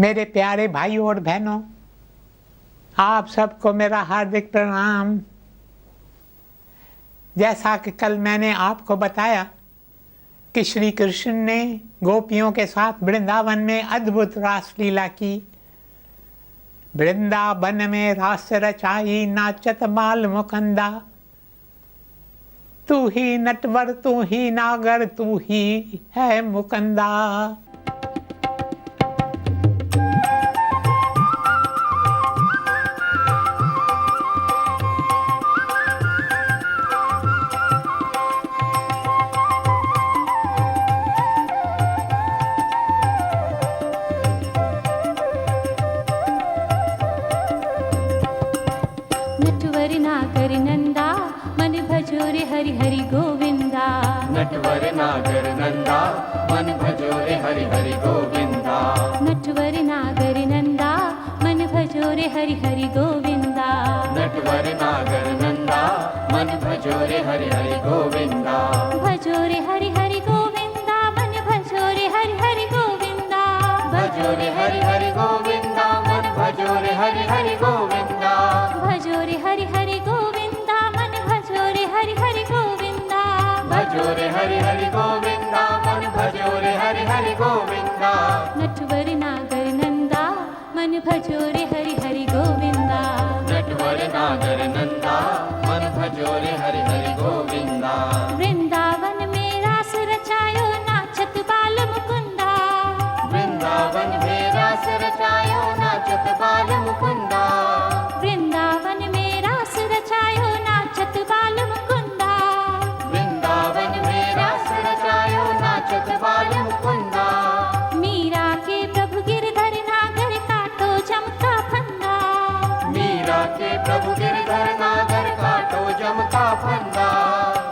मेरे प्यारे भाइयों और बहनों, आप सबको मेरा हार्दिक प्रणाम। जैसा कि कल मैंने आपको बताया कि श्री कृष्ण ने गोपियों के साथ वृंदावन में अद्भुत रासलीला की। वृंदावन में रास रचाई नाचत बाल मुकुंदा, तू ही नटवर तू ही नागर तू ही है मुकुंदा। नटवर नागर नंदा मन भजो रे हरि हरि गोविंदा। नटवर नागर नंदा मन भजो रे हरि हरि गोविंदा। नटवर नागर नंदा मन भजो रे हरि हरि गोविंदा। नटवर नागर नंदा मन भजो रे हरि हरि गोविंदा। भजो रे हरि हरि गोविंदा मन भजो रे हरि हरि गोविंदा। भजो रे हरि हरि गोविंदा मन भजो रे हरि हरि गोविंदा। भजो रे हरि हरि गोविंदा मन भजो रे हरि हरि गोविंदा। भजो रे हरि हरि गोविंदा मन भजो रे हरि हरि गोविंदा। नटवर नागर नंदा मन भजो रे हरि हरि गोविंदा। नटवर नागर नंदा मन भजो रे हरि हरि गोविंदा। वृंदावन में रास रचायो नाचत बाल मुकुंदा। वृंदावन में रास रचायो नाचत बाल मुकुंदा। वृंदावन में रास रचायो नाचत बाल मुकुंदा। वृंदावन में रास रचायो नाचत बाल मुकुंदा। मीरा के प्रभु गिरधर नागर काटो जमका फंदा। मीरा के प्रभु गिरधर नागर काटो जमका फंदा।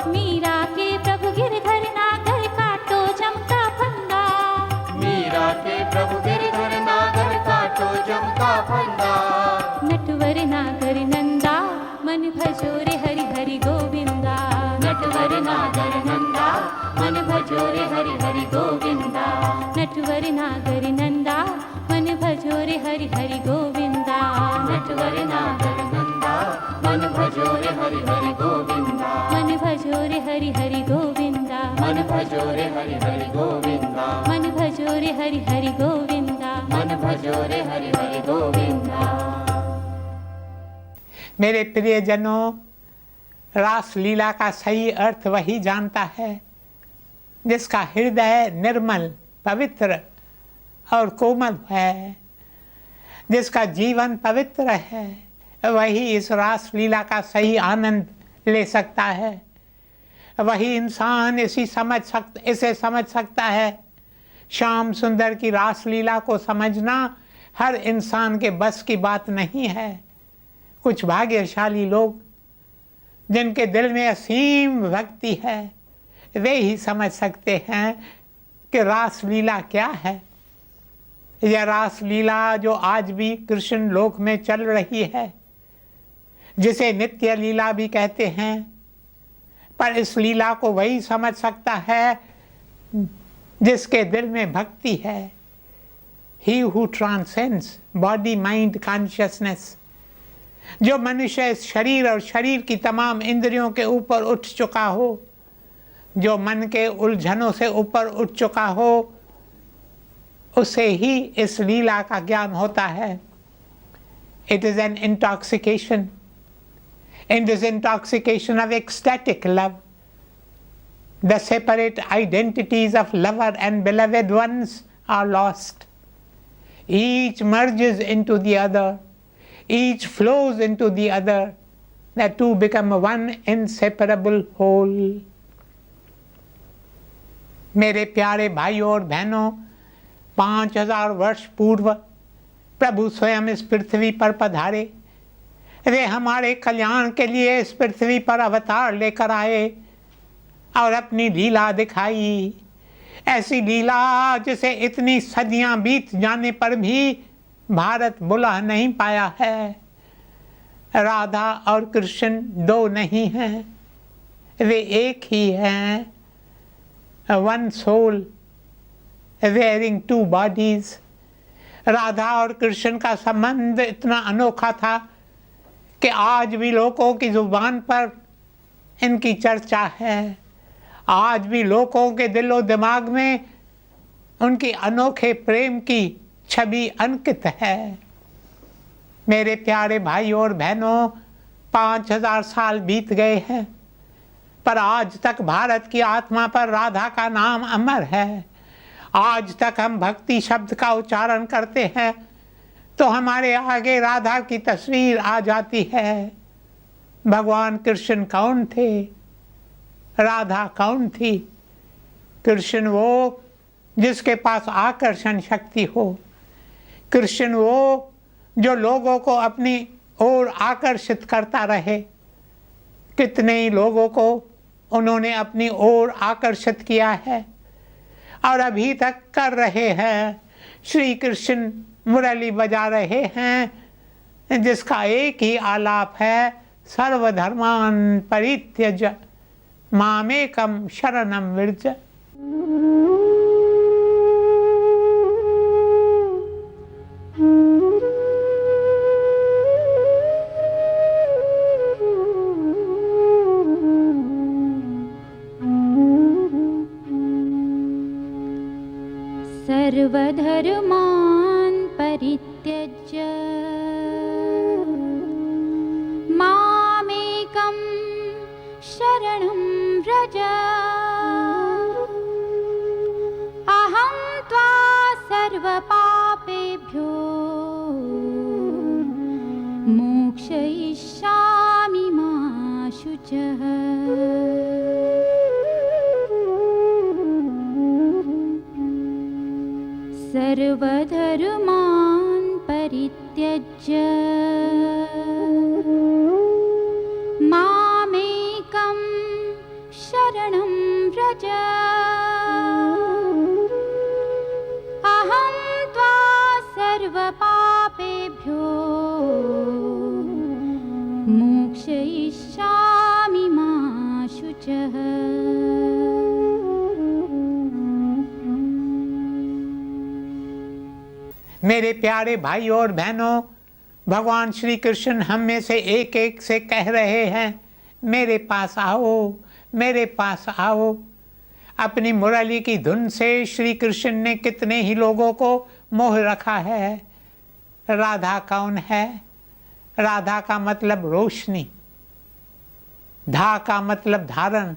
मीरा के प्रभु गिरधर नागर काटो जमका फंदा। मीरा के प्रभु गिरधर नागर काटो जमका फंदा। नटवर नागर नंदा मन भजो रे हरि हरि गोविंदा। नटवर नागर नंदा मन भजो रे हरि हरि गोविंदा। नटवर नागर नंदा मन भजो रे हरि हरि गोविंदा। नटवर नागर नंदा मन भजो रे हरि हरि गोविंदा। मन भजो रे हरि हरि गोविंदा। मन भजो रे हरि हरि गोविंदा। मन भजो रे हरि हरि गोविंदा। मन भजो रे हरि हरि गोविंदा। मेरे प्रियजनों, रासलीला का सही अर्थ वही जानता है जिसका हृदय निर्मल, पवित्र और कोमल है। जिसका जीवन पवित्र है वही इस रासलीला का सही आनंद ले सकता है। वही इंसान इसे समझ सकता है। श्याम सुंदर की रासलीला को समझना हर इंसान के बस की बात नहीं है। कुछ भाग्यशाली लोग जिनके दिल में असीम भक्ति है वे ही समझ सकते हैं कि रासलीला क्या है। यह रासलीला जो आज भी कृष्ण लोक में चल रही है, जिसे नित्य लीला भी कहते हैं, पर इस लीला को वही समझ सकता है जिसके दिल में भक्ति है। He who transcends body, mind, consciousness, जो मनुष्य इस शरीर और शरीर की तमाम इंद्रियों के ऊपर उठ चुका हो, जो मन के उलझनों से ऊपर उठ चुका हो, उसे ही इस लीला का ज्ञान होता है। It is an intoxication. In this intoxication of ecstatic love, the separate identities of lover and beloved ones are lost. Each merges into the other. Each flows into the other. The two become one inseparable whole. मेरे प्यारे भाइयों और बहनों, 5000 वर्ष पूर्व प्रभु स्वयं इस पृथ्वी पर पधारे। वे हमारे कल्याण के लिए इस पृथ्वी पर अवतार लेकर आए और अपनी लीला दिखाई। ऐसी लीला जिसे इतनी सदियां बीत जाने पर भी भारत भुला नहीं पाया है। राधा और कृष्ण दो नहीं हैं, वे एक ही हैं। One soul wearing two bodies, Radha और कृष्ण का संबंध इतना अनोखा था कि आज भी लोगों की जुबान पर इनकी चर्चा है। आज भी लोगों के दिलो दिमाग में उनकी अनोखे प्रेम की छवि अंकित है। मेरे प्यारे भाई और बहनों, 5000 साल बीत गए हैं, पर आज तक भारत की आत्मा पर राधा का नाम अमर है। आज तक हम भक्ति शब्द का उच्चारण करते हैं तो हमारे आगे राधा की तस्वीर आ जाती है। भगवान कृष्ण कौन थे? राधा कौन थी? कृष्ण वो जिसके पास आकर्षण शक्ति हो। कृष्ण वो जो लोगों को अपनी ओर आकर्षित करता रहे। कितने ही लोगों को उन्होंने अपनी ओर आकर्षित किया है और अभी तक कर रहे हैं। श्री कृष्ण मुरली बजा रहे हैं जिसका एक ही आलाप है, सर्वधर्मान परित्यज्य मामेकम शरणम व्रज। सर्वधर्मान् परित्यज्य मामेकं शरणं व्रज। अहं त्वा सर्वपापेभ्यो मोक्षयिष्यामि मा शुचः। सर्वधर्मान् परित्यज्य मामेकं शरणं व्रज। अहं त्वा सर्वपापेभ्यो मोक्षयिष्यामि मा शुचः। मेरे प्यारे भाई और बहनों, भगवान श्री कृष्ण हम में से एक एक से कह रहे हैं, मेरे पास आओ, मेरे पास आओ। अपनी मुरली की धुन से श्री कृष्ण ने कितने ही लोगों को मोह रखा है। राधा कौन है? राधा का मतलब रोशनी, धा का मतलब धारण,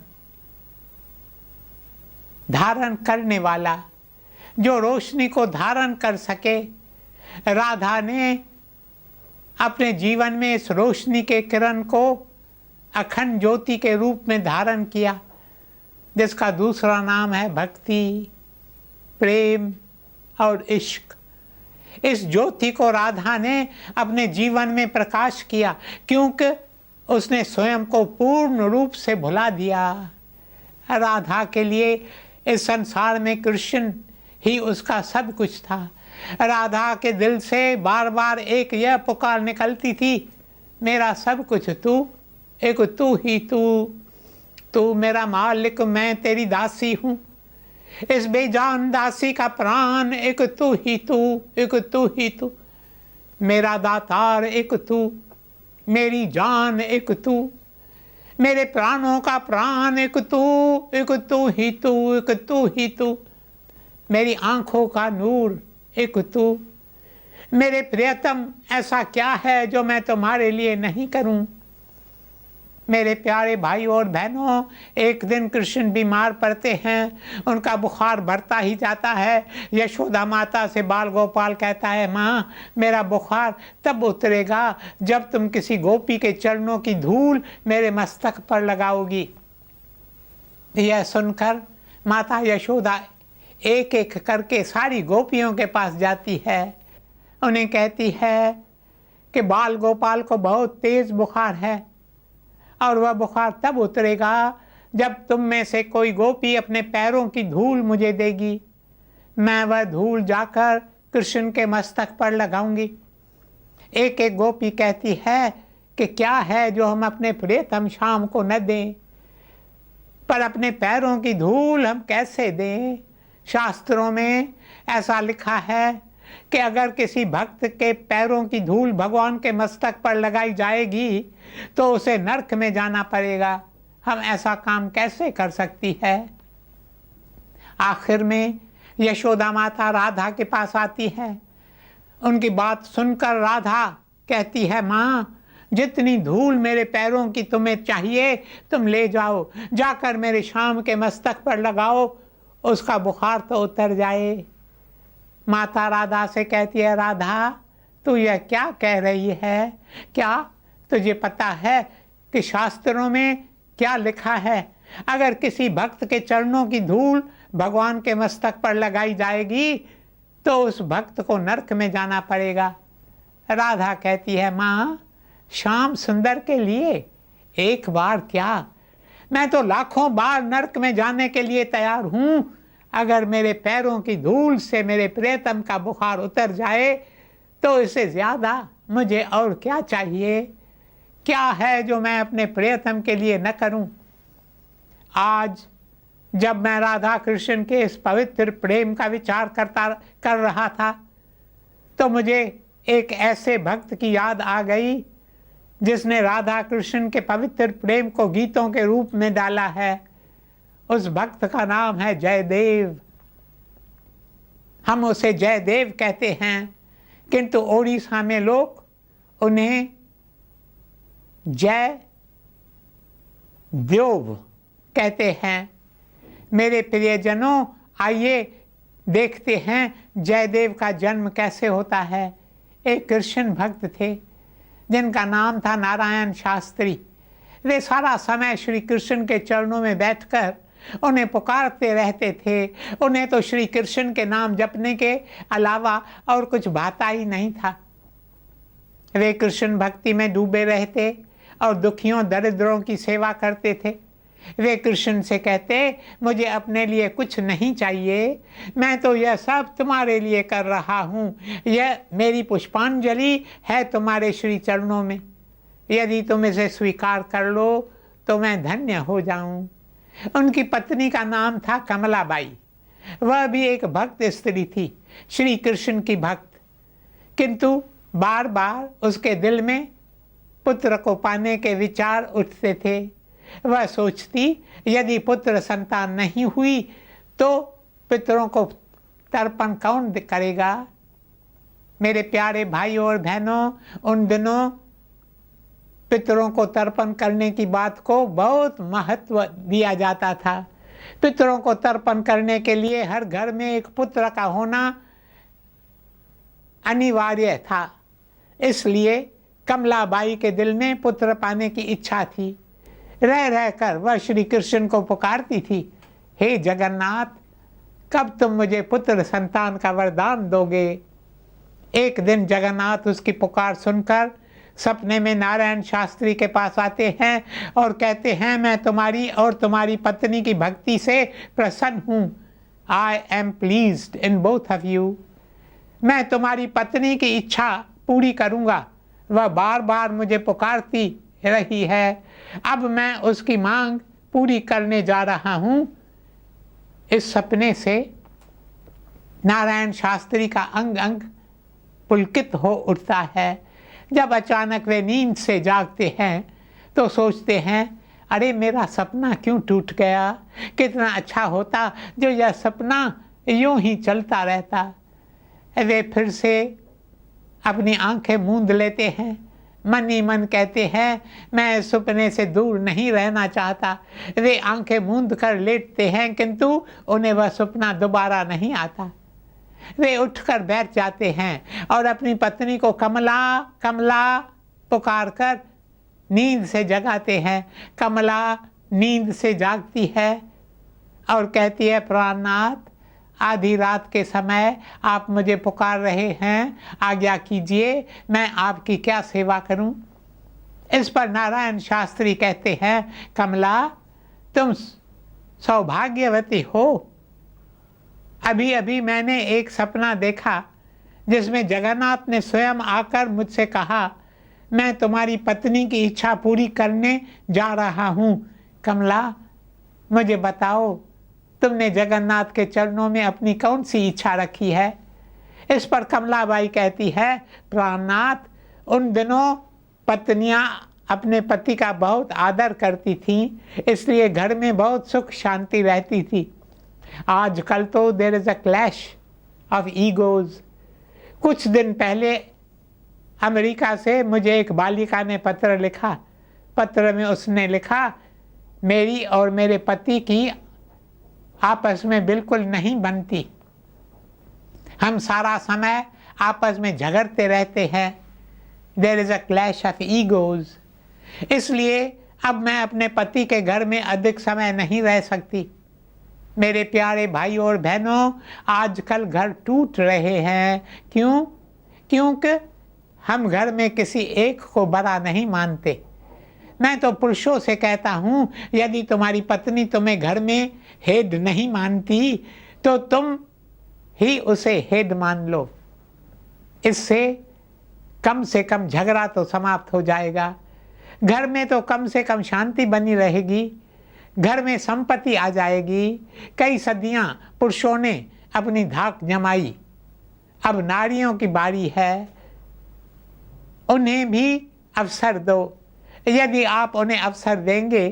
धारण करने वाला, जो रोशनी को धारण कर सके। राधा ने अपने जीवन में इस रोशनी के किरण को अखंड ज्योति के रूप में धारण किया, जिसका दूसरा नाम है भक्ति, प्रेम और इश्क। इस ज्योति को राधा ने अपने जीवन में प्रकाश किया, क्योंकि उसने स्वयं को पूर्ण रूप से भुला दिया। राधा के लिए इस संसार में कृष्ण ही उसका सब कुछ था। राधा के दिल से बार बार एक यह पुकार निकलती थी, मेरा सब कुछ तू, एक तू ही तू, तू मेरा मालिक, मैं तेरी दासी हूँ। इस बेजान दासी का प्राण एक तू ही तू, एक तू ही तू, मेरा दातार एक तू, मेरी जान एक तू, मेरे प्राणों का प्राण एक तू, एक तू ही तू, एक तू ही तू, मेरी आंखों का नूर एक तू। मेरे प्रियतम, ऐसा क्या है जो मैं तुम्हारे लिए नहीं करूं? मेरे प्यारे भाई और बहनों, एक दिन कृष्ण बीमार पड़ते हैं, उनका बुखार बढ़ता ही जाता है। यशोदा माता से बाल गोपाल कहता है, माँ मेरा बुखार तब उतरेगा जब तुम किसी गोपी के चरणों की धूल मेरे मस्तक पर लगाओगी। यह सुनकर माता यशोदा एक एक करके सारी गोपियों के पास जाती है। उन्हें कहती है कि बाल गोपाल को बहुत तेज बुखार है और वह बुखार तब उतरेगा जब तुम में से कोई गोपी अपने पैरों की धूल मुझे देगी। मैं वह धूल जाकर कृष्ण के मस्तक पर लगाऊंगी। एक एक गोपी कहती है कि क्या है जो हम अपने प्रियतम शाम को न दें, पर अपने पैरों की धूल हम कैसे दें? शास्त्रों में ऐसा लिखा है, कि अगर किसी भक्त के पैरों की धूल भगवान के मस्तक पर लगाई जाएगी तो उसे नरक में जाना पड़ेगा। हम ऐसा काम कैसे कर सकती है? आखिर में यशोदा माता राधा के पास आती है। उनकी बात सुनकर राधा कहती है, माँ, जितनी धूल मेरे पैरों की तुम्हें चाहिए तुम ले जाओ, जाकर मेरे श्याम के मस्तक पर लगाओ, उसका बुखार तो उतर जाए। माता राधा से कहती है, राधा तू यह क्या कह रही है? क्या तुझे पता है कि शास्त्रों में क्या लिखा है? अगर किसी भक्त के चरणों की धूल भगवान के मस्तक पर लगाई जाएगी तो उस भक्त को नरक में जाना पड़ेगा। राधा कहती है, माँ, श्याम सुंदर के लिए एक बार क्या, मैं तो लाखों बार नरक में जाने के लिए तैयार हूँ। अगर मेरे पैरों की धूल से मेरे प्रियतम का बुखार उतर जाए तो इससे ज़्यादा मुझे और क्या चाहिए? क्या है जो मैं अपने प्रियतम के लिए न करूं? आज जब मैं राधा कृष्ण के इस पवित्र प्रेम का विचार कर रहा था तो मुझे एक ऐसे भक्त की याद आ गई जिसने राधा कृष्ण के पवित्र प्रेम को गीतों के रूप में डाला है। उस भक्त का नाम है जयदेव। हम उसे जयदेव कहते हैं, किंतु ओडिशा में लोग उन्हें जय देव कहते हैं। मेरे प्रियजनों, आइए देखते हैं जयदेव का जन्म कैसे होता है। एक कृष्ण भक्त थे जिनका नाम था नारायण शास्त्री। वे सारा समय श्री कृष्ण के चरणों में बैठकर उन्हें पुकारते रहते थे। उन्हें तो श्री कृष्ण के नाम जपने के अलावा और कुछ भाता ही नहीं था। वे कृष्ण भक्ति में डूबे रहते और दुखियों दरिद्रों की सेवा करते थे। वे कृष्ण से कहते, मुझे अपने लिए कुछ नहीं चाहिए, मैं तो यह सब तुम्हारे लिए कर रहा हूँ। यह मेरी पुष्पांजलि है तुम्हारे श्री चरणों में। यदि तुम इसे स्वीकार कर लो तो मैं धन्य हो जाऊं। उनकी पत्नी का नाम था कमलाबाई। वह भी एक भक्त स्त्री थी, श्री कृष्ण की भक्त, किंतु बार बार उसके दिल में पुत्र को पाने के विचार उठते थे। वह सोचती, यदि पुत्र संतान नहीं हुई तो पितरों को तर्पण कौन करेगा? मेरे प्यारे भाइयों और बहनों, उन दिनों पितरों को तर्पण करने की बात को बहुत महत्व दिया जाता था। पितरों को तर्पण करने के लिए हर घर में एक पुत्र का होना अनिवार्य था। इसलिए कमलाबाई के दिल में पुत्र पाने की इच्छा थी। रह रहकर वह श्री कृष्ण को पुकारती थी, हे जगन्नाथ, कब तुम मुझे पुत्र संतान का वरदान दोगे? एक दिन जगन्नाथ उसकी पुकार सुनकर सपने में नारायण शास्त्री के पास आते हैं और कहते हैं, मैं तुम्हारी और तुम्हारी पत्नी की भक्ति से प्रसन्न हूँ। I am pleased in both of you. मैं तुम्हारी पत्नी की इच्छा पूरी करूँगा। वह बार बार मुझे पुकारती रही है, अब मैं उसकी मांग पूरी करने जा रहा हूँ। इस सपने से नारायण शास्त्री का अंग अंग पुलकित हो उठता है। जब अचानक वे नींद से जागते हैं तो सोचते हैं, अरे मेरा सपना क्यों टूट गया? कितना अच्छा होता जो यह सपना यूं ही चलता रहता। वे फिर से अपनी आंखें मूंद लेते हैं, मन ही मन कहते हैं, मैं इस सपने से दूर नहीं रहना चाहता। वे आंखें मूंद कर लेटते हैं, किंतु उन्हें वह सपना दोबारा नहीं आता। वे उठकर बैठ जाते हैं और अपनी पत्नी को कमला कमला पुकार कर नींद से जगाते हैं। कमला नींद से जागती है और कहती है, प्राणनाथ, आधी रात के समय आप मुझे पुकार रहे हैं, आज्ञा कीजिए, मैं आपकी क्या सेवा करूं? इस पर नारायण शास्त्री कहते हैं, कमला, तुम सौभाग्यवती हो। अभी अभी मैंने एक सपना देखा जिसमें जगन्नाथ ने स्वयं आकर मुझसे कहा, मैं तुम्हारी पत्नी की इच्छा पूरी करने जा रहा हूँ। कमला, मुझे बताओ, तुमने जगन्नाथ के चरणों में अपनी कौन सी इच्छा रखी है? इस पर कमलाबाई कहती है, प्राणनाथ, उन दिनों पत्नियां अपने पति का बहुत आदर करती थीं, इसलिए घर में बहुत सुख शांति रहती थी। आजकल तो there is a clash of egos. कुछ दिन पहले अमेरिका से मुझे एक बालिका ने पत्र लिखा। पत्र में उसने लिखा, मेरी और मेरे पति की आपस में बिल्कुल नहीं बनती, हम सारा समय आपस में झगड़ते रहते हैं। There is a clash of egos. इसलिए अब मैं अपने पति के घर में अधिक समय नहीं रह सकती। मेरे प्यारे भाई और बहनों, आजकल घर टूट रहे हैं। क्यों? क्योंकि हम घर में किसी एक को बड़ा नहीं मानते। मैं तो पुरुषों से कहता हूँ, यदि तुम्हारी पत्नी तुम्हें घर में हेड नहीं मानती तो तुम ही उसे हेड मान लो। इससे कम से कम झगड़ा तो समाप्त हो जाएगा, घर में तो कम से कम शांति बनी रहेगी, घर में संपत्ति आ जाएगी। कई सदियां पुरुषों ने अपनी धाक जमाई, अब नारियों की बारी है, उन्हें भी अवसर दो। यदि आप उन्हें अवसर देंगे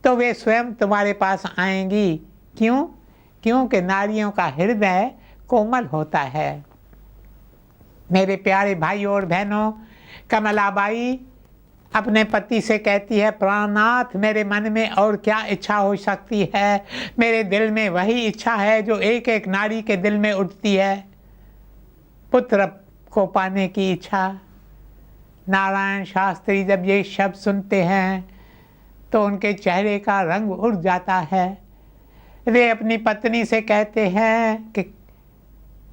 तो वे स्वयं तुम्हारे पास आएंगी। क्यों? क्योंकि नारियों का हृदय कोमल होता है। मेरे प्यारे भाई और बहनों, कमलाबाई अपने पति से कहती है, प्राणनाथ, मेरे मन में और क्या इच्छा हो सकती है? मेरे दिल में वही इच्छा है जो एक एक नारी के दिल में उठती है, पुत्र को पाने की इच्छा। नारायण शास्त्री जब ये शब्द सुनते हैं तो उनके चेहरे का रंग उड़ जाता है। वे अपनी पत्नी से कहते हैं कि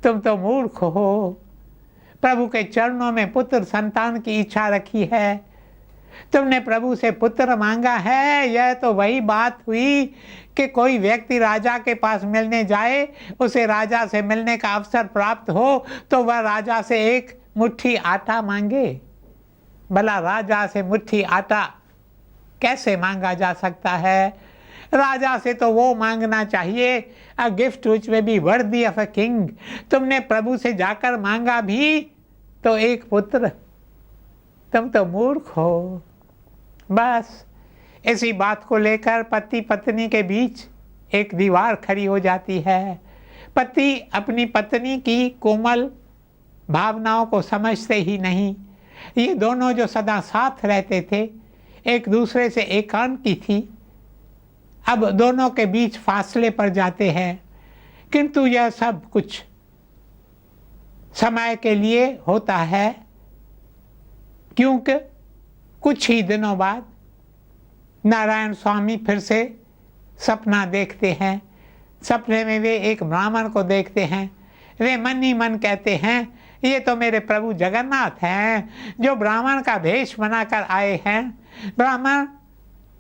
तुम तो मूर्ख हो, प्रभु के चरणों में पुत्र संतान की इच्छा रखी है, तुमने प्रभु से पुत्र मांगा है। यह तो वही बात हुई कि कोई व्यक्ति राजा के पास मिलने जाए, उसे राजा से मिलने का अवसर प्राप्त हो तो वह राजा से एक मुट्ठी आटा मांगे। भला राजा से मुट्ठी आटा कैसे मांगा जा सकता है? राजा से तो वो मांगना चाहिए, a gift which may be worthy of a king. तुमने प्रभु से जाकर मांगा भी तो एक पुत्र, तुम तो मूर्ख हो। बस इसी बात को लेकर पति पत्नी के बीच एक दीवार खड़ी हो जाती है। पति अपनी पत्नी की कोमल भावनाओं को समझते ही नहीं। ये दोनों जो सदा साथ रहते थे, एक दूसरे से एकांकी थी, अब दोनों के बीच फासले पड़ जाते हैं। किंतु यह सब कुछ समय के लिए होता है, क्योंकि कुछ ही दिनों बाद नारायण स्वामी फिर से सपना देखते हैं। सपने में वे एक ब्राह्मण को देखते हैं। वे मन ही मन कहते हैं, ये तो मेरे प्रभु जगन्नाथ हैं जो ब्राह्मण का भेष बनाकर आए हैं। ब्राह्मण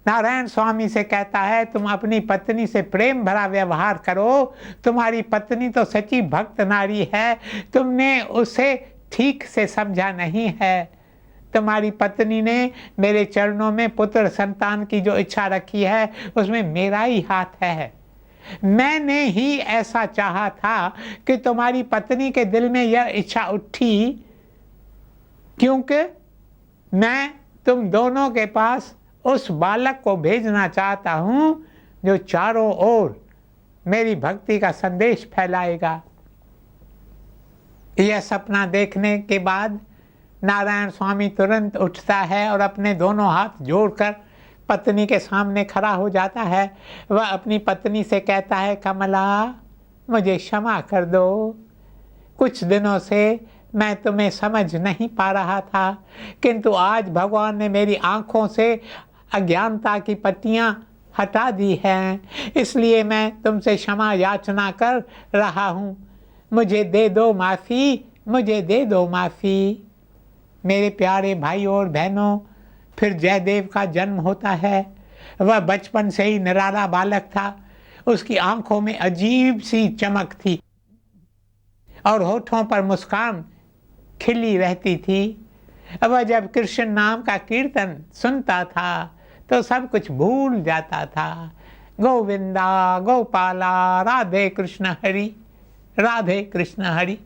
नारायण स्वामी से कहता है, तुम अपनी पत्नी से प्रेम भरा व्यवहार करो, तुम्हारी पत्नी तो सच्ची भक्त नारी है, तुमने उसे ठीक से समझा नहीं है। तुम्हारी पत्नी ने मेरे चरणों में पुत्र संतान की जो इच्छा रखी है उसमें मेरा ही हाथ है। मैंने ही ऐसा चाहा था कि तुम्हारी पत्नी के दिल में यह इच्छा उठी, क्योंकि मैं तुम दोनों के पास उस बालक को भेजना चाहता हूँ जो चारों ओर मेरी भक्ति का संदेश फैलाएगा। यह सपना देखने के बाद नारायण स्वामी तुरंत उठता है और अपने दोनों हाथ जोड़कर पत्नी के सामने खड़ा हो जाता है। वह अपनी पत्नी से कहता है, कमला, मुझे क्षमा कर दो। कुछ दिनों से मैं तुम्हें समझ नहीं पा रहा था, किंतु आज भगवान ने मेरी आँखों से अज्ञानता की पट्टियाँ हटा दी हैं, इसलिए मैं तुमसे क्षमा याचना कर रहा हूँ। मुझे दे दो माफ़ी, मुझे दे दो माफ़ी। मेरे प्यारे भाई और बहनों, फिर जयदेव का जन्म होता है। वह बचपन से ही निराला बालक था। उसकी आंखों में अजीब सी चमक थी और होठों पर मुस्कान खिली रहती थी। वह जब कृष्ण नाम का कीर्तन सुनता था तो सब कुछ भूल जाता था। गोविंदा गोपाला, राधे कृष्ण हरि, राधे कृष्ण हरि।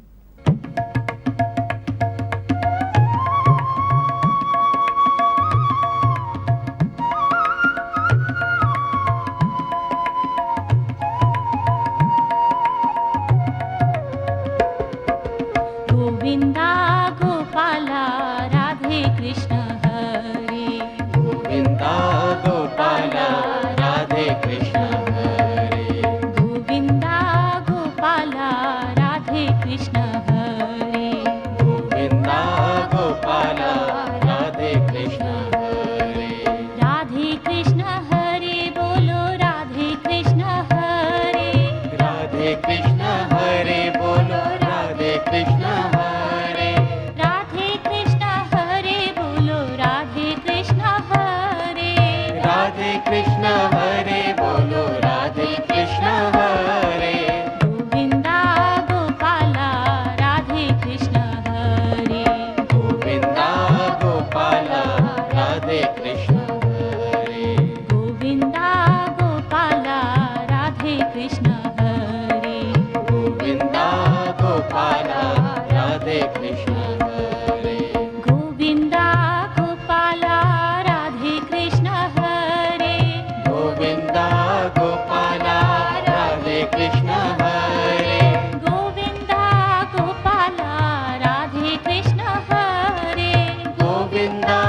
गोविन्दा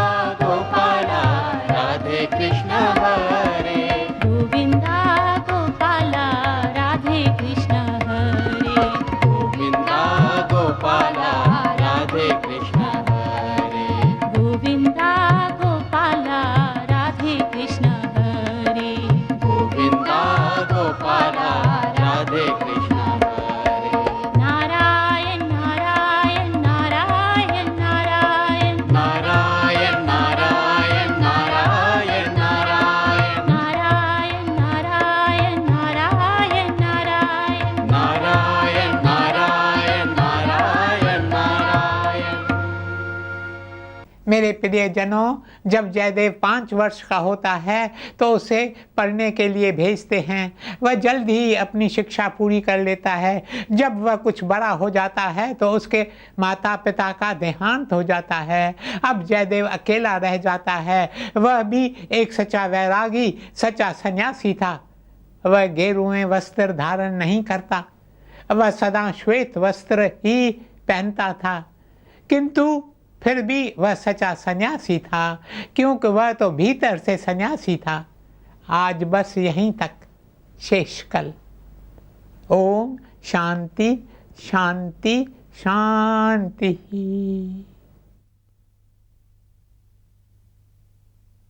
गोपाला राधे कृष्ण हरे गोविन्दा गोपाला राधे कृष्ण हरे गोविन्दा गोपाला राधे कृष्ण हरे गोविन्दा गोपाला राधे कृष्ण हरे गोविन्दा गोपाला राधे कृष्ण हरे नारायण नारायण नारायण नारायण नारायण नारायण नारायण नारायण नारायण नारायण नारायण नारायण नारायण नारायण नारायण नारायण। मेरे प्रियजनों, जब जयदेव 5 वर्ष का होता है तो उसे पढ़ने के लिए भेजते हैं। वह जल्द ही अपनी शिक्षा पूरी कर लेता है। जब वह कुछ बड़ा हो जाता है तो उसके माता पिता का देहांत हो जाता है। अब जयदेव अकेला रह जाता है। वह भी एक सच्चा वैरागी, सच्चा सन्यासी था। वह गेरुए वस्त्र धारण नहीं करता, वह सदा श्वेत वस्त्र ही पहनता था, किंतु फिर भी वह सच्चा सन्यासी था, क्योंकि वह तो भीतर से सन्यासी था। आज बस यहीं तक, शेष कल। ओम शांति शांति शांति।